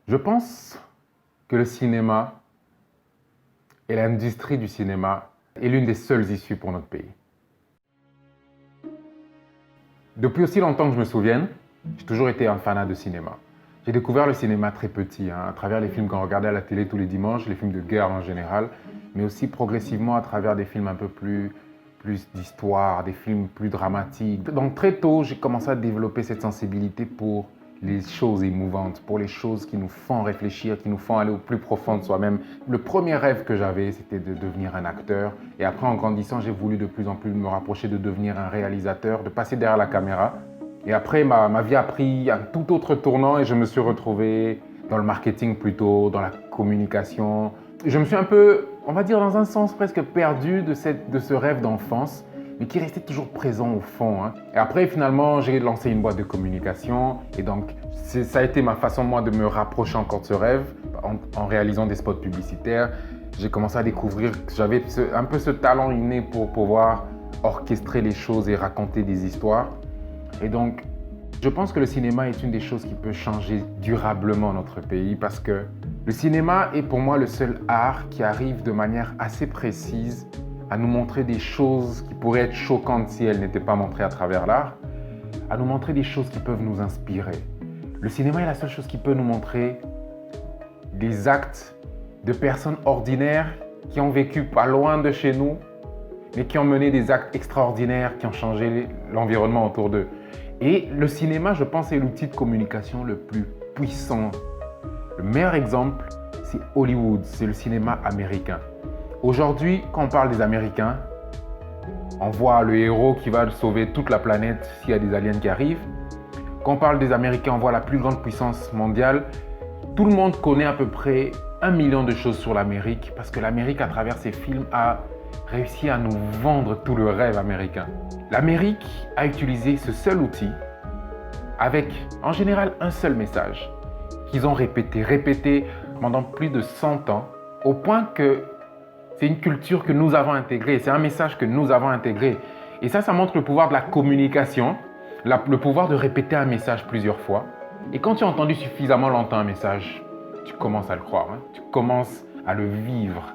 Je pense que le cinéma et l'industrie du cinéma est l'une des seules issues pour notre pays. Depuis aussi longtemps que je me souvienne, j'ai toujours été un fanat de cinéma. J'ai découvert le cinéma très petit, à travers les films qu'on regardait à la télé tous les dimanches, les films de guerre en général, mais aussi progressivement à travers des films un peu plus d'histoire, des films plus dramatiques. Donc très tôt, j'ai commencé à développer cette sensibilité pour les choses émouvantes, pour les choses qui nous font réfléchir, qui nous font aller au plus profond de soi-même. Le premier rêve que j'avais, c'était de devenir un acteur. Et après, en grandissant, j'ai voulu de plus en plus me rapprocher de devenir un réalisateur, de passer derrière la caméra. Et après, ma vie a pris un tout autre tournant et je me suis retrouvé dans le marketing plutôt, dans la communication. Je me suis un peu, on va dire dans un sens presque perdu de ce rêve d'enfance, mais qui restait toujours présent au fond. Et après, finalement, j'ai lancé une boîte de communication. Et donc, ça a été ma façon, moi, de me rapprocher encore de ce rêve en réalisant des spots publicitaires. J'ai commencé à découvrir que j'avais un peu ce talent inné pour pouvoir orchestrer les choses et raconter des histoires. Et donc, je pense que le cinéma est une des choses qui peut changer durablement notre pays parce que le cinéma est pour moi le seul art qui arrive de manière assez précise à nous montrer des choses qui pourraient être choquantes si elles n'étaient pas montrées à travers l'art, à nous montrer des choses qui peuvent nous inspirer. Le cinéma est la seule chose qui peut nous montrer des actes de personnes ordinaires qui ont vécu pas loin de chez nous, mais qui ont mené des actes extraordinaires, qui ont changé l'environnement autour d'eux. Et le cinéma, je pense, est l'outil de communication le plus puissant. Le meilleur exemple, c'est Hollywood, c'est le cinéma américain. Aujourd'hui, quand on parle des Américains, on voit le héros qui va sauver toute la planète s'il y a des aliens qui arrivent. Quand on parle des Américains, on voit la plus grande puissance mondiale. Tout le monde connaît à peu près 1 million de choses sur l'Amérique parce que l'Amérique, à travers ses films, a réussi à nous vendre tout le rêve américain. L'Amérique a utilisé ce seul outil avec, en général, un seul message qu'ils ont répété pendant plus de 100 ans, au point que c'est une culture que nous avons intégrée, c'est un message que nous avons intégré. Et ça montre le pouvoir de la communication, le pouvoir de répéter un message plusieurs fois. Et quand tu as entendu suffisamment longtemps un message, tu commences à le croire, tu commences à le vivre.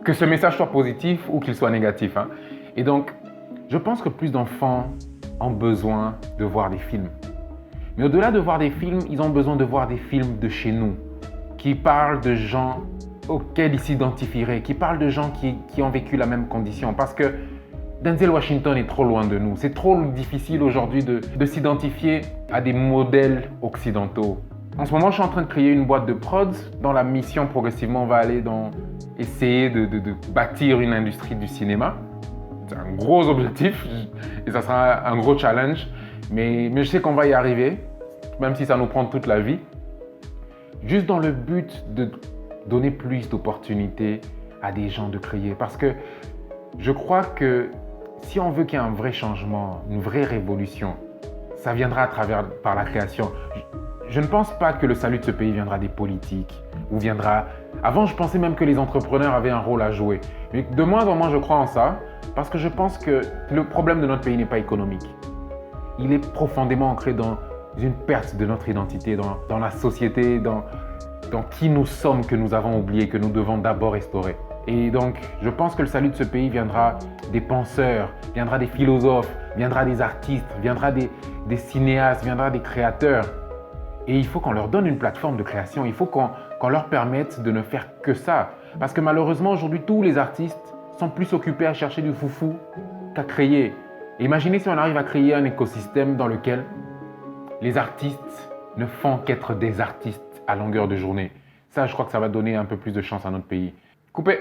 Que ce message soit positif ou qu'il soit négatif. Et donc, je pense que plus d'enfants ont besoin de voir des films. Mais au-delà de voir des films, ils ont besoin de voir des films de chez nous, qui parlent de gens auxquels ils s'identifieraient, qui parlent de gens qui ont vécu la même condition. Parce que Denzel Washington est trop loin de nous. C'est trop difficile aujourd'hui de s'identifier à des modèles occidentaux. En ce moment, je suis en train de créer une boîte de prod dont la mission progressivement va aller dans essayer de bâtir une industrie du cinéma. C'est un gros objectif et ça sera un gros challenge. Mais je sais qu'on va y arriver, même si ça nous prend toute la vie. Juste dans le but de donner plus d'opportunités à des gens de créer. Parce que je crois que si on veut qu'il y ait un vrai changement, une vraie révolution, ça viendra par la création. Je ne pense pas que le salut de ce pays viendra des politiques ou viendra... Avant, je pensais même que les entrepreneurs avaient un rôle à jouer. Mais de moins en moins, je crois en ça parce que je pense que le problème de notre pays n'est pas économique. Il est profondément ancré dans une perte de notre identité, dans la société, dans qui nous sommes que nous avons oublié, que nous devons d'abord restaurer. Et donc, je pense que le salut de ce pays viendra des penseurs, viendra des philosophes, viendra des artistes, viendra des cinéastes, viendra des créateurs. Et il faut qu'on leur donne une plateforme de création, il faut qu'on leur permette de ne faire que ça. Parce que malheureusement, aujourd'hui, tous les artistes sont plus occupés à chercher du foufou qu'à créer. Et imaginez si on arrive à créer un écosystème dans lequel les artistes ne font qu'être des artistes à longueur de journée. Ça, je crois que ça va donner un peu plus de chance à notre pays. Coupé!